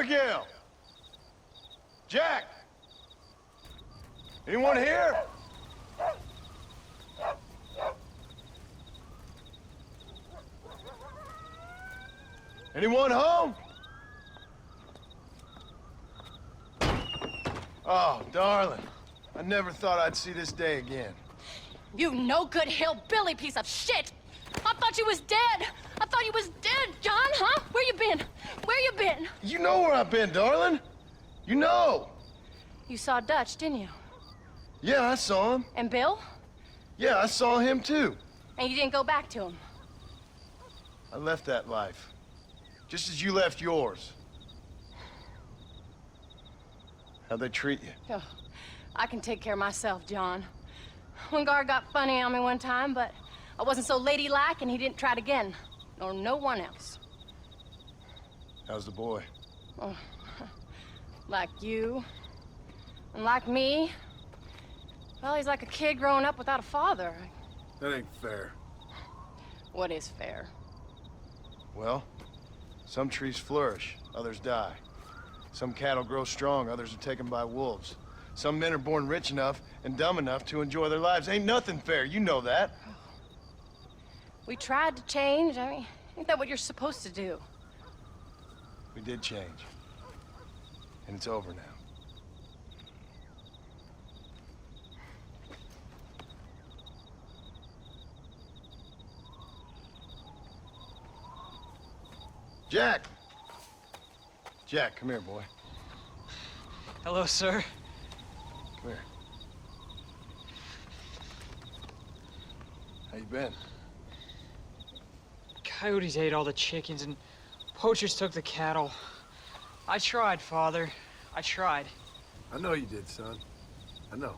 Abigail! Jack! Anyone here? Anyone home? Oh, darling. I never thought I'd see this day again. You no-good hillbilly piece of shit! I thought you was dead! I thought you was dead, John, huh? Where you been? Where you been? You know where I've been, darling. You know. You saw Dutch, didn't you? Yeah, I saw him. And Bill? Yeah, I saw him too. And you didn't go back to him? I left that life. Just as you left yours. How'd they treat you? Oh, I can take care of myself, John. One guard got funny on me one time, but I wasn't so ladylike and he didn't try it again. Nor no one else. How's the boy? Oh, like you. And like me. Well, he's like a kid growing up without a father. That ain't fair. What is fair? Well, some trees flourish, others die. Some cattle grow strong, others are taken by wolves. Some men are born rich enough and dumb enough to enjoy their lives. Ain't nothing fair, you know that. We tried to change. I mean, ain't that what you're supposed to do? We did change. And it's over now. Jack! Jack, come here, boy. Hello, sir. Come here. How you been? Coyotes ate all the chickens and poachers took the cattle. I tried, Father. I tried. I know you did, son. I know.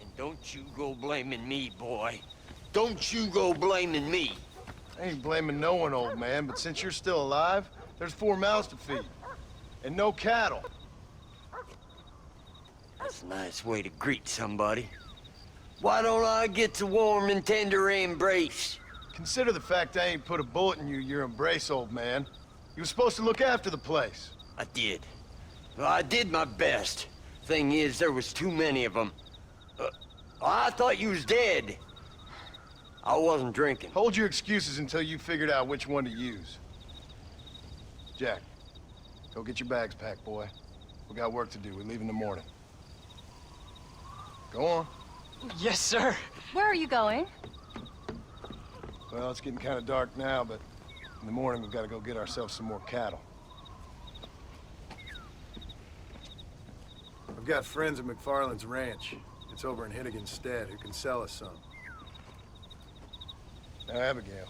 And don't you go blaming me, boy. Don't you go blaming me. I ain't blaming no one, old man, but since you're still alive, there's 4 mouths to feed. And no cattle. That's a nice way to greet somebody. Why don't I get the warm and tender embrace? Consider the fact I ain't put a bullet in your embrace, old man. You were supposed to look after the place. I did. Well, I did my best. Thing is, there was too many of them. I thought you was dead. I wasn't drinking. Hold your excuses until you figured out which one to use. Jack, go get your bags packed, boy. We got work to do. We leave in the morning. Go on. Yes, sir. Where are you going? Well, it's getting kind of dark now, but in the morning we've got to go get ourselves some more cattle. I've got friends at McFarland's ranch. It's over in Hittigan's Stead who can sell us some. Now, Abigail,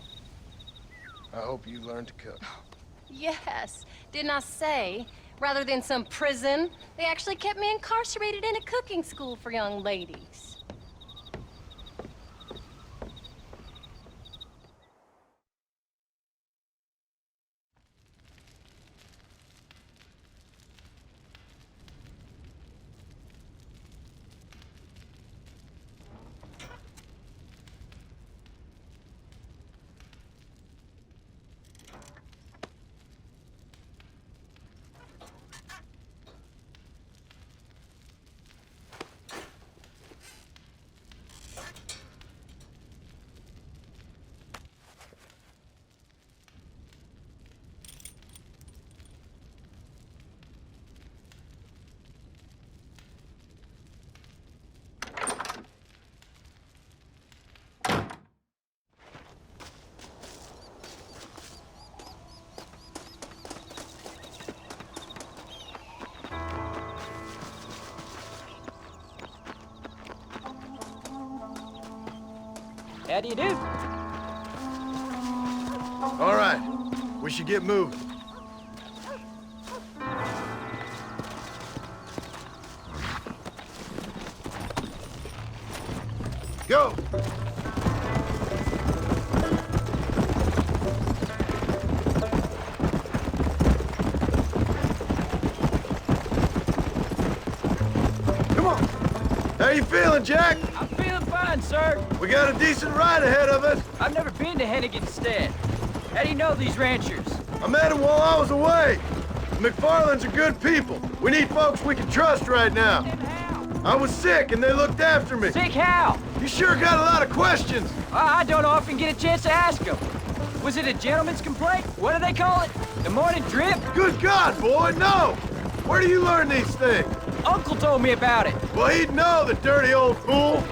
I hope you learn to cook. Yes. Didn't I say, rather than some prison, they actually kept me incarcerated in a cooking school for young ladies. How do you do? All right, we should get moving. Go! Come on! How you feeling, Jack? I'm feeling fine, sir. We got a decent ride ahead of us. I've never been to Hennigan's Stead. How do you know these ranchers? I met him while I was away. McFarland's are good people. We need folks we can trust right now. I was sick and they looked after me. Sick how? You sure got a lot of questions. I don't often get a chance to ask them. Was it a gentleman's complaint? What do they call it? The morning drip? Good God, boy, no! Where do you learn these things? Uncle told me about it. Well, he'd know, the dirty old fool.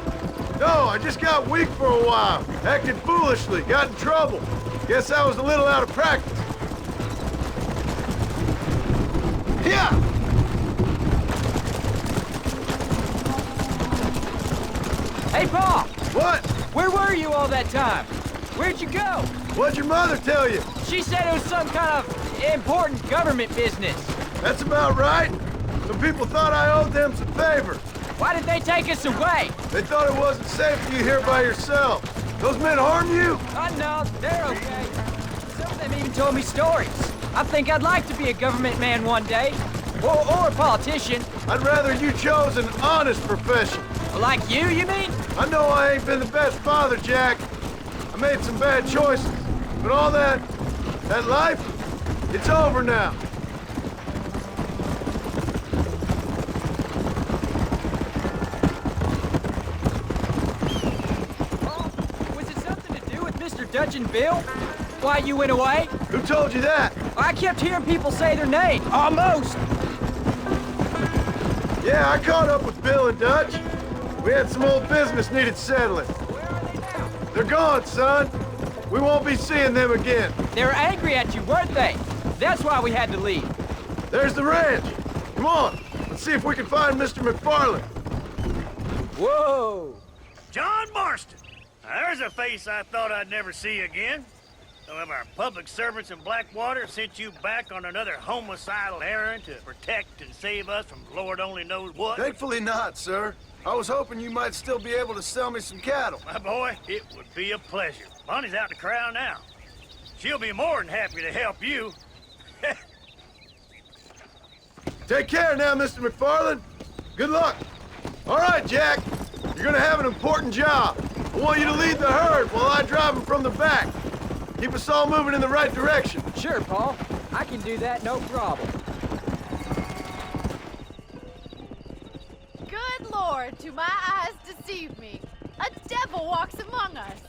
No, I just got weak for a while. Acted foolishly, got in trouble. Guess I was a little out of practice. Yeah! Hey, Pa! What? Where were you all that time? Where'd you go? What'd your mother tell you? She said it was some kind of important government business. That's about right. Some people thought I owed them some favor. Why did they take us away? They thought it wasn't safe for you here by yourself. Those men harm you? No, they're okay. Some of them even told me stories. I think I'd like to be a government man one day. Or a politician. I'd rather you chose an honest profession. Like you mean? I know I ain't been the best father, Jack. I made some bad choices. But all that life, it's over now. Oh, was it something to do with Mr. Dutch and Bill? Why you went away? Who told you that? I kept hearing people say their name. Almost. Yeah, I caught up with Bill and Dutch. We had some old business needed settling. Where are they now? They're gone, son. We won't be seeing them again. They were angry at you, weren't they? That's why we had to leave. There's the ranch. Come on, let's see if we can find Mr. McFarland. Whoa! John Marston. Now, there's a face I thought I'd never see again. Some of our public servants in Blackwater sent you back on another homicidal errand to protect and save us from Lord only knows what. Thankfully not, sir. I was hoping you might still be able to sell me some cattle. My boy, it would be a pleasure. Bonnie's out in the crowd now. She'll be more than happy to help you. Take care now, Mr. McFarland. Good luck. All right, Jack. You're gonna have an important job. I want you to lead the herd while I drive them from the back. Keep us all moving in the right direction. Sure, Paul. I can do that, no problem. Good Lord, do my eyes deceive me? A devil walks among us.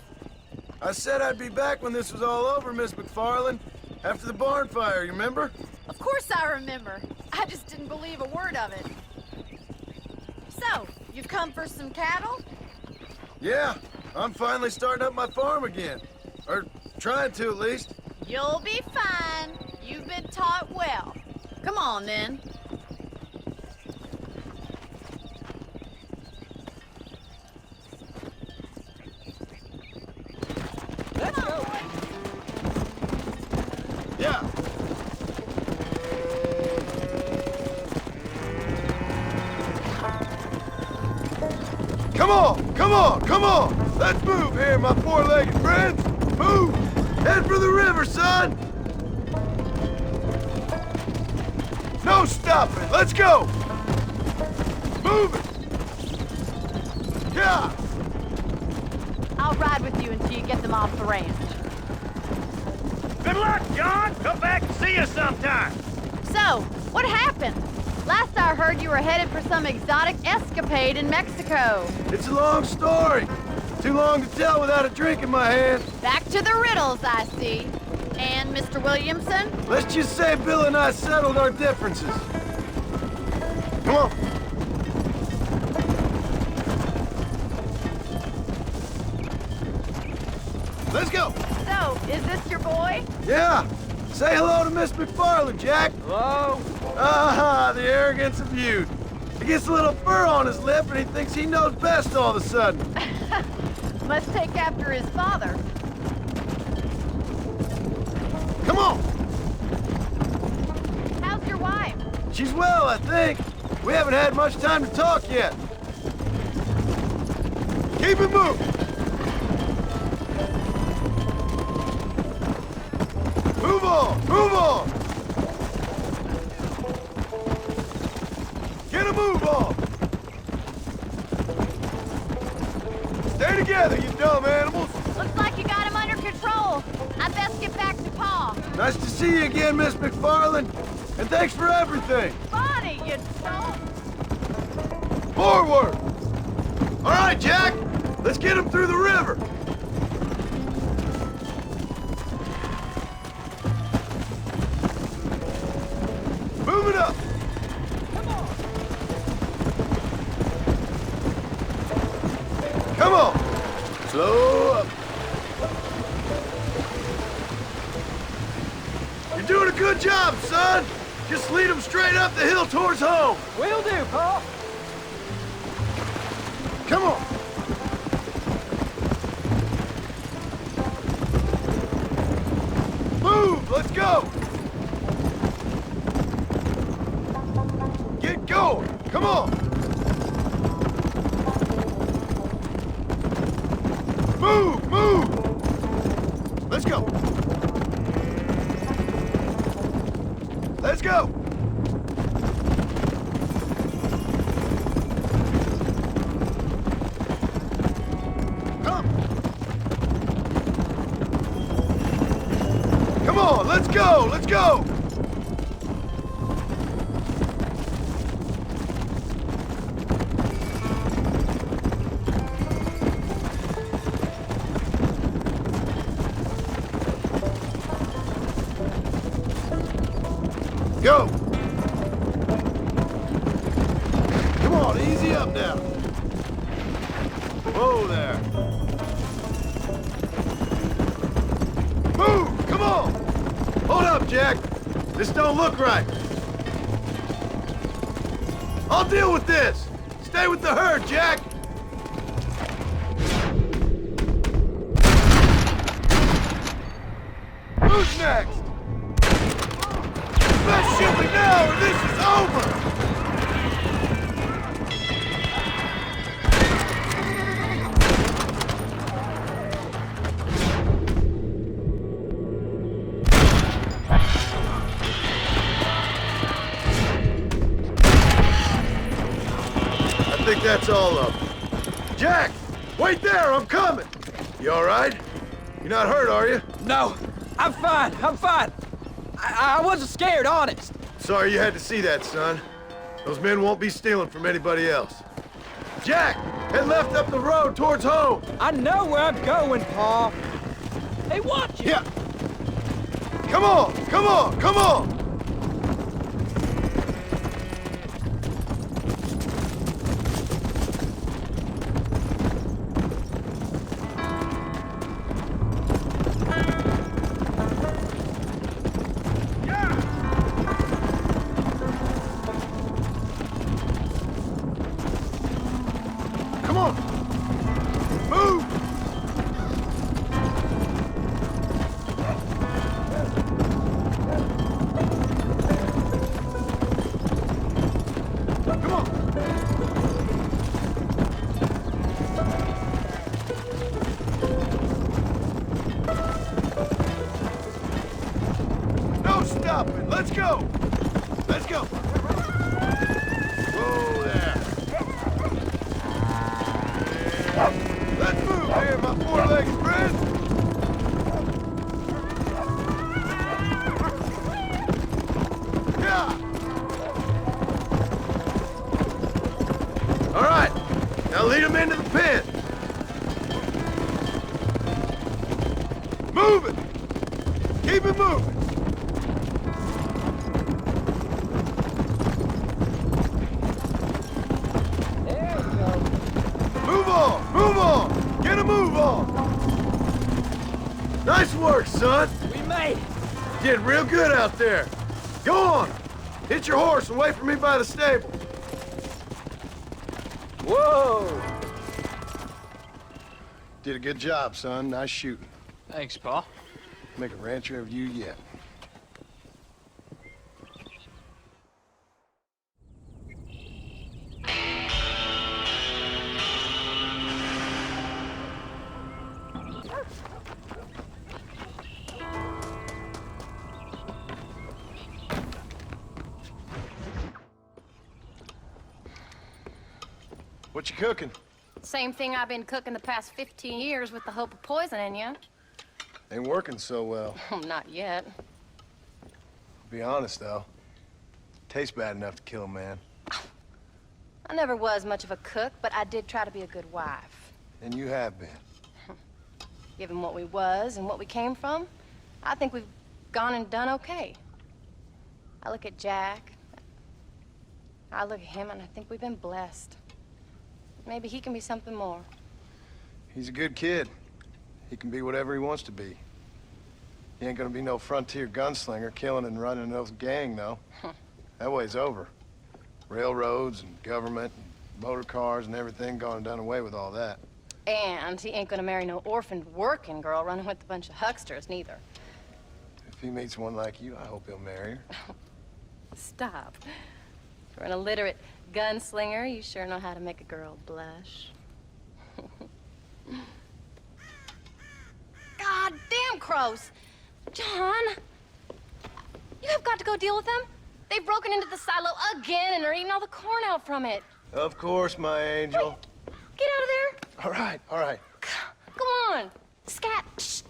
I said I'd be back when this was all over, Miss McFarland. After the barn fire, you remember? Of course I remember. I just didn't believe a word of it. So, you've come for some cattle? Yeah, I'm finally starting up my farm again. Or trying to, at least. You'll be fine. You've been taught well. Come on, then. Let's go. Yeah. Come on, come on, come on! Let's move here, my four-legged friends! Move! Head for the river, son! No stopping! Let's go! Move it! Yeah! I'll ride with you until you get them off the ranch. Good luck, John. Come back and see us sometime. So, what happened? Last I heard you were headed for some exotic escapade in Mexico. It's a long story. Too long to tell without a drink in my hand. Back to the riddles, I see. And Mr. Williamson? Let's just say Bill and I settled our differences. Come on. Let's go. So, is this your boy? Yeah. Say hello to Miss McFarland, Jack. Hello? Ah, the arrogance of youth. He gets a little fur on his lip and he thinks he knows best all of a sudden. Must take after his father. Come on. How's your wife? She's well, I think. We haven't had much time to talk yet. Keep it moving. Move on, move on. Get a move on. Stay together, you dumb animals. Looks like you got him under control. I best get back to Pa. Nice to see you again, Miss McFarland. And thanks for everything! Bonnie, you don't. Forward! All right, Jack! Let's get him through the river! Move it up! Come on! Slow up! You're doing a good job, son! Just lead them straight up the hill towards home! Will do, Pa. Come on! Move! Let's go! Get going! Come on! Move! Move! Let's go! Let's go! Come! Come on, let's go! Let's go! Go! Come on, easy up now. Whoa there. Move! Come on! Hold up, Jack. This don't look right. I'll deal with this. Stay with the herd, Jack. Who's next? Let's shoot me now or this is over! I think that's all of them. Jack! Wait there, I'm coming! You all right? You're not hurt, are you? No, I'm fine. I'm fine. I wasn't scared, honest. Sorry you had to see that, son. Those men won't be stealing from anybody else. Jack! Head left up the road towards home! I know where I'm going, Pa. Hey, watch it! Yeah! Come on! Come on! Come on! Come on! Move! Come on! No stopping! Let's go! Let's go! Whoa there! Let's move here, my four-legged friend! Yeah! All right, now lead them into the pen. Move it! Keep it moving! There we go. Move on! Move on! Get a move on! Nice work, son! We made it. Did real good out there. Go on! Hit your horse and wait for me by the stable. Whoa. Did a good job, son. Nice shooting. Thanks, Pa. Make a rancher of you yet. What you cooking? Same thing I've been cooking the past 15 years with the hope of poisoning you. Ain't working so well. Not yet. Be honest, though. Tastes bad enough to kill a man. I never was much of a cook, but I did try to be a good wife. And you have been. Given what we was and what we came from, I think we've gone and done okay. I look at Jack. I look at him and I think we've been blessed. Maybe he can be something more. He's a good kid. He can be whatever he wants to be. He ain't gonna be no frontier gunslinger killing and running no gang, though. That way's over. Railroads and government and motor cars and everything gone and done away with all that. And he ain't gonna marry no orphaned working girl running with a bunch of hucksters, neither. If he meets one like you, I hope he'll marry her. Stop. For an illiterate gunslinger, you sure know how to make a girl blush. God damn crows! John! You have got to go deal with them. They've broken into the silo again and are eating all the corn out from it. Of course, my angel. Get out of there. All right, all right. Come on. Scat. Shh.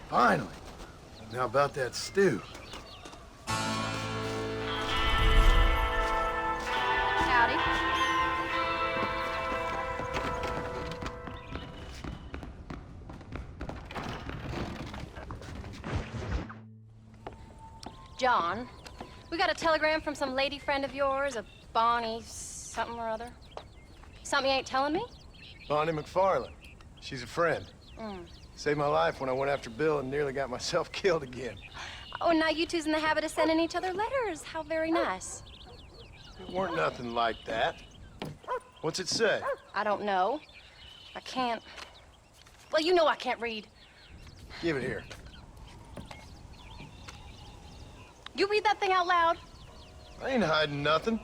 Finally. Now about that stew. Howdy. John, we got a telegram from some lady friend of yours, a Bonnie something or other. Something you ain't telling me? Bonnie McFarland. She's a friend. Saved my life when I went after Bill and nearly got myself killed again. Oh, now you two's in the habit of sending each other letters. How very nice. It weren't nothing like that. What's it say? I don't know. I can't. Well, you know I can't read. Give it here. You read that thing out loud? I ain't hiding nothing.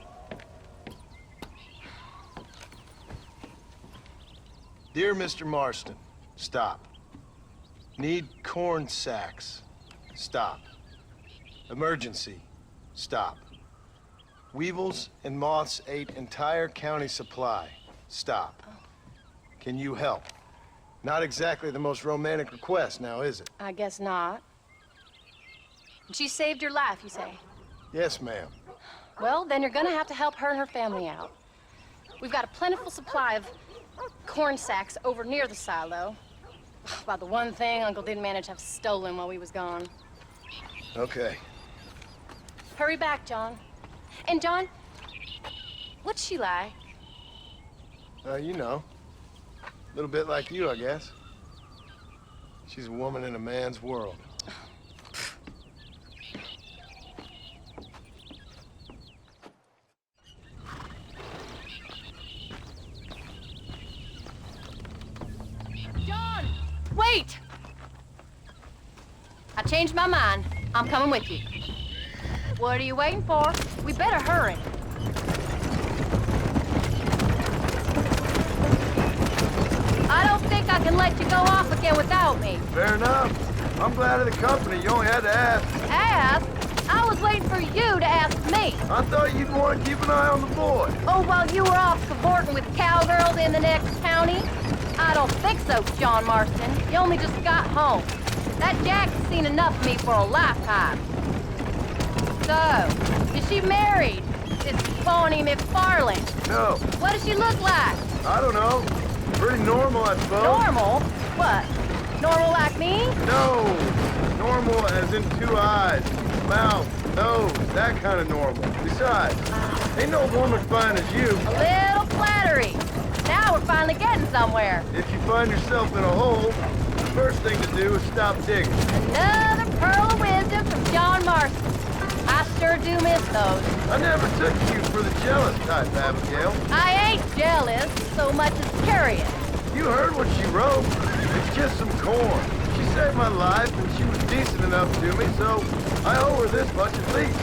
Dear Mr. Marston, stop. Need corn sacks. Stop. Emergency. Stop. Weevils and moths ate entire county supply. Stop. Can you help? Not exactly the most romantic request, now is it? I guess not. She saved your life, you say? Yes, ma'am. Well, then you're gonna have to help her and her family out. We've got a plentiful supply of corn sacks over near the silo. About the one thing Uncle didn't manage to have stolen while we was gone. Okay. Hurry back, John. And John, what's she like? You know. A little bit like you, I guess. She's a woman in a man's world. John! Wait! I changed my mind. I'm coming with you. What are you waiting for? We better hurry. I don't think I can let you go off again without me. Fair enough. I'm glad of the company. You only had to ask. Ask? I was waiting for you to ask me. I thought you'd want to keep an eye on the boy. Oh, while you were off cavorting with cowgirls in the next county? I don't think so, John Marston. You only just got home. That Jack's seen enough of me for a lifetime. So, is she married? This Bonnie McFarland? No, What does she look like? I don't know. Pretty normal, I suppose. Normal? What? Normal like me? No. Normal as in 2 eyes, mouth, nose, that kind of normal. Besides, ain't no woman fine as you. A little flattery. Now we're finally getting somewhere. If you find yourself in a hole, the first thing to do is stop digging. Another pearl of wisdom from John Marston. I sure do miss those. I never took you for the jealous type, Abigail. I ain't jealous so much as curious. You heard what she wrote. It's just some corn. She saved my life, and she was decent enough to me, so I owe her this much at least.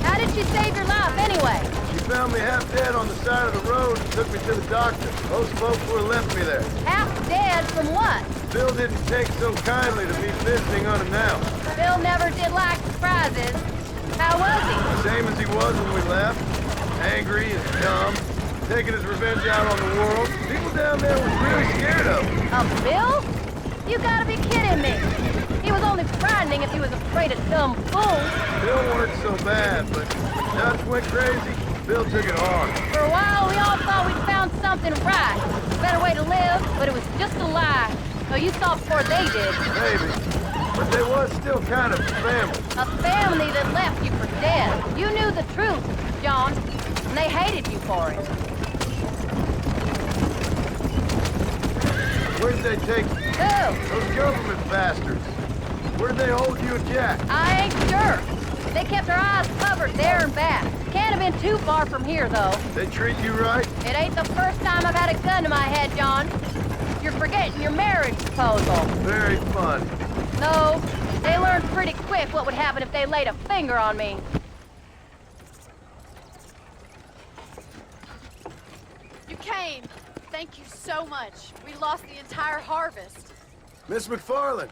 How did she save your life anyway? She found me half dead on the side of the road and took me to the doctor. Most folks would have left me there. Half dead from what? Bill didn't take so kindly to me visiting unannounced. Bill never did like surprises. How was he? Same as he was when we left. Angry and dumb. Taking his revenge out on the world. People down there was really scared of him. Of Bill? You gotta be kidding me. He was only frightening if he was afraid of dumb fools. Bill weren't so bad, but when Dutch went crazy, Bill took it hard. For a while, we all thought we'd found something right. A better way to live, but it was just a lie. So you saw before they did. Maybe. But they was still kind of family. A family that left you for dead. You knew the truth, John, and they hated you for it. Where did they take you? Who? Those government bastards. Where did they hold you and Jack? I ain't sure. They kept our eyes covered there and back. Can't have been too far from here, though. They treat you right? It ain't the first time I've had a gun to my head, John. You're forgetting your marriage proposal. Very fun. No, they learned pretty quick what would happen if they laid a finger on me. You came. Thank you so much. We lost the entire harvest. Miss McFarland,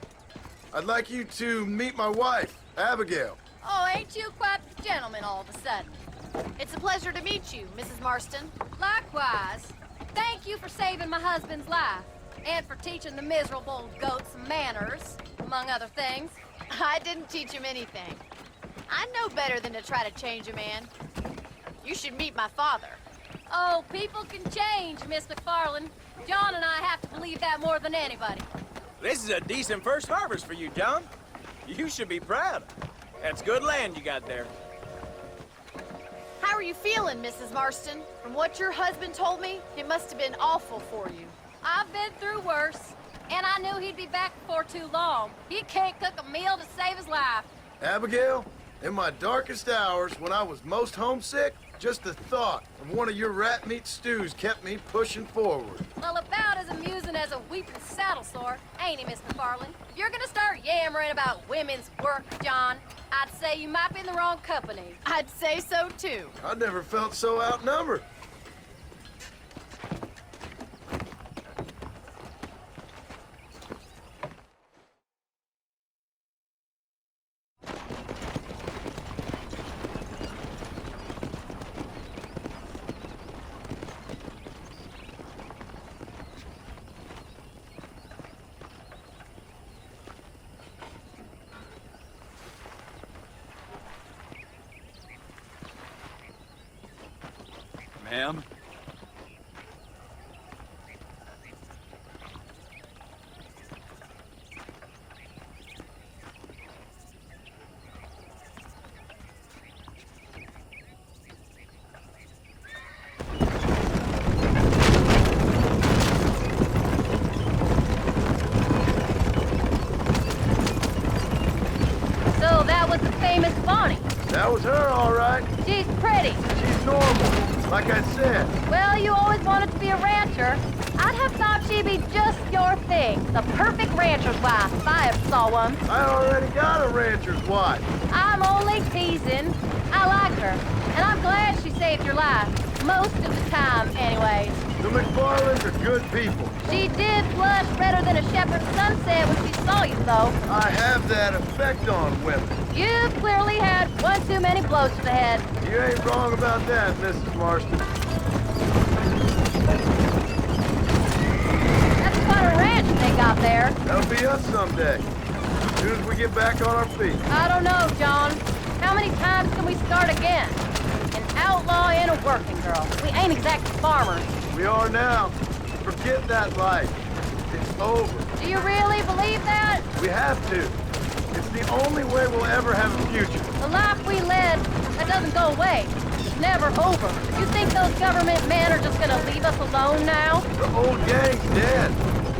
I'd like you to meet my wife, Abigail. Oh, ain't you quite the gentleman all of a sudden? It's a pleasure to meet you, Mrs. Marston. Likewise. Thank you for saving my husband's life. And for teaching the miserable goat some manners, among other things. I didn't teach him anything. I know better than to try to change a man. You should meet my father. Oh, people can change, Miss McFarland. John and I have to believe that more than anybody. This is a decent first harvest for you, John. You should be proud. That's good land you got there. How are you feeling, Mrs. Marston? From what your husband told me, it must have been awful for you. I've been through worse, and I knew he'd be back before too long. He can't cook a meal to save his life. Abigail, in my darkest hours, when I was most homesick, just the thought of one of your rat meat stews kept me pushing forward. Well, about as amusing as a weeping saddle sore, ain't he, Miss McFarland? If you're gonna start yammering about women's work, John, I'd say you might be in the wrong company. I'd say so, too. I never felt so outnumbered. Ma'am? So that was the famous Bonnie. That was her, all right. She's pretty. She's normal, like I said. Well, you always wanted to be a rancher. I'd have thought she'd be just your thing. The perfect rancher's wife, if I ever saw one. I already got a rancher's wife. I'm only teasing. I like her, and I'm glad she saved your life. Most of the time, anyways. The McFarlands are good people. She did blush redder than a shepherd's sunset when she saw you, though. I have that effect on women. You clearly had one too many blows to the head. You ain't wrong about that, Mrs. Marston. That's quite a ranch they got there. That'll be us someday. As soon as we get back on our feet. I don't know, John. How many times can we start again? An outlaw and a working girl. We ain't exactly farmers. We are now. Forget that life. It's over. Do you really believe that? We have to. It's the only way we'll ever have a future. The life we led, that doesn't go away. It's never over. You think those government men are just gonna leave us alone now? The old gang's dead.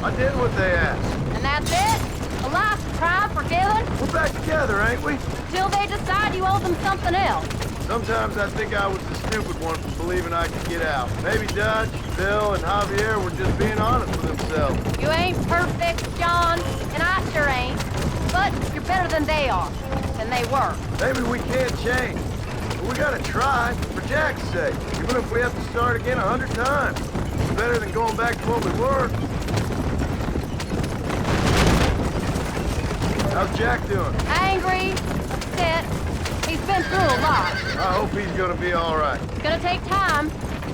I did what they asked. And that's it? A life of crime forgiven? We're back together, ain't we? Till they decide you owe them something else. Sometimes I think I was the stupid one for believing I could get out. Maybe Dutch, Bill, and Javier were just being honest with themselves. You ain't perfect, John, and I sure ain't. But you're better than they are. Than they were. Maybe we can't change. But we gotta try, for Jack's sake. Even if we have to start again 100 times. It's better than going back to what we were. How's Jack doing? Angry, upset. He's been through a lot. I hope he's gonna be all right. It's gonna take time.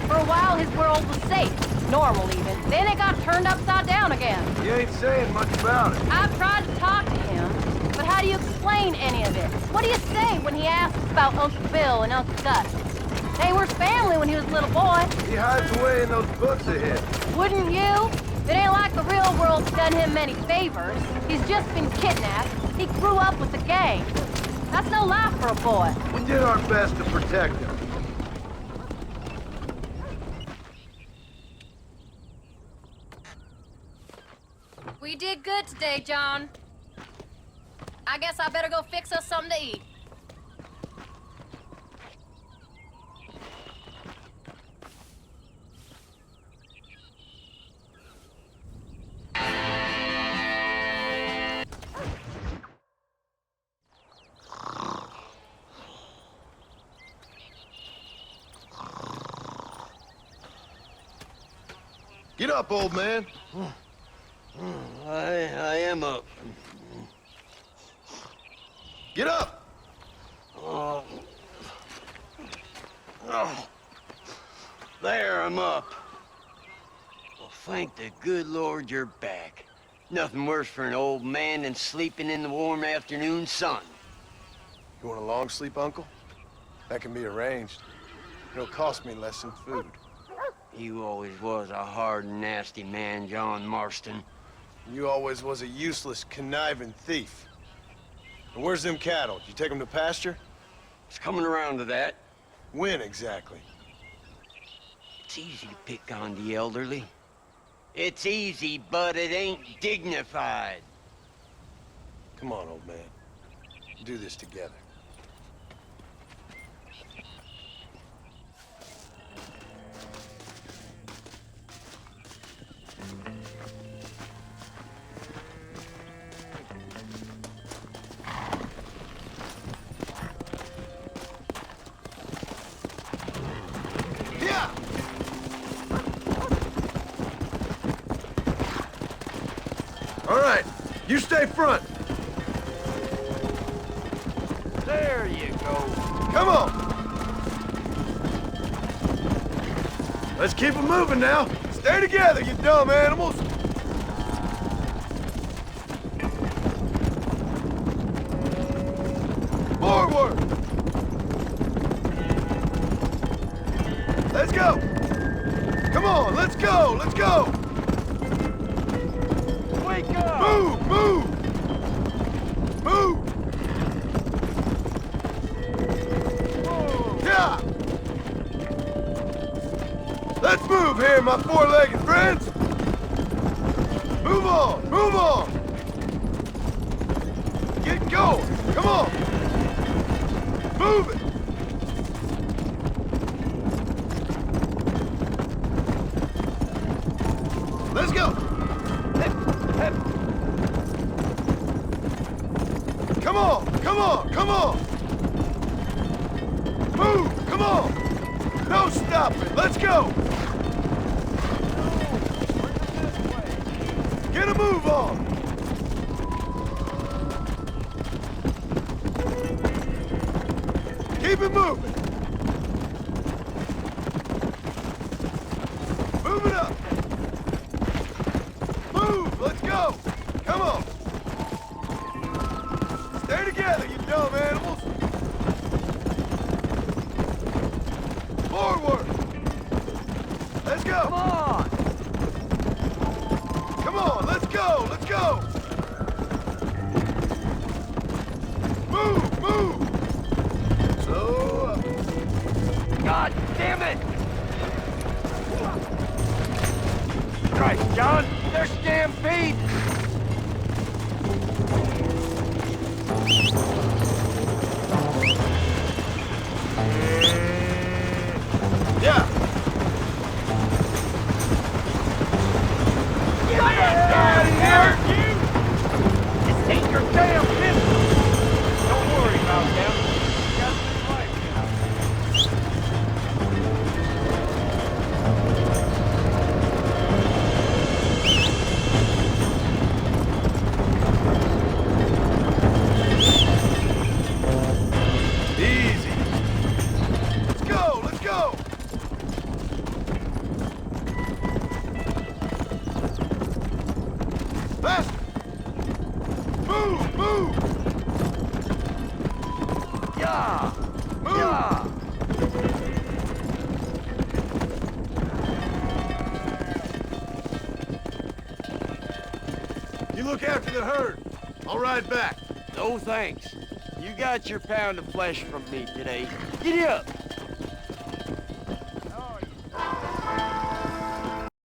For a while, his world was safe. Normal, even. Then it got turned upside down again. He ain't saying much about it. I've tried to talk to him, but how do you explain any of it? What do you say when he asks about Uncle Bill and Uncle Dutch? They were family when he was a little boy. He hides away in those books of his. Wouldn't you? It ain't like the real world's done him many favors. He's just been kidnapped. He grew up with the gang. That's no life for a boy. We did our best to protect him. We did good today, John. I guess I better go fix us something to eat. Get up, old man. I am up. Get up! Oh. There, I'm up. Well, thank the good Lord you're back. Nothing worse for an old man than sleeping in the warm afternoon sun. You want a long sleep, Uncle? That can be arranged. It'll cost me less than food. You always was a hard and nasty man, John Marston. You always was a useless, conniving thief. And where's them cattle? Did you take them to pasture? It's coming around to that. When exactly? It's easy to pick on the elderly. It's easy, but it ain't dignified. Come on, old man. We'll do this together. All right, you stay front. There you go. Come on. Let's keep them moving now. Stay together, you dumb animals. Forward. Let's go. Come on, let's go, let's go. Wake up! Move, move. Move. Yeah. Let's move here, my four-legged friends. Move on, move on. Get going. Come on. Move it. Let's go. Hip, hip. Come on, come on, come on. Move, come on. No stopping. Let's go. Get a move on. Keep it moving. Move it up. Move, let's go. Come on. Stay together, you dumb animals. Damn it! Christ, John, they're stampede! Yeah. Get out of here! You! This ain't your damn business! Don't worry about them. Got this life now. Easy. Let's go, let's go! Faster! Move, move! Yeah! Move! Yeah! You look after the herd. I'll ride back. No thanks. You got your pound of flesh from me today. Giddy up!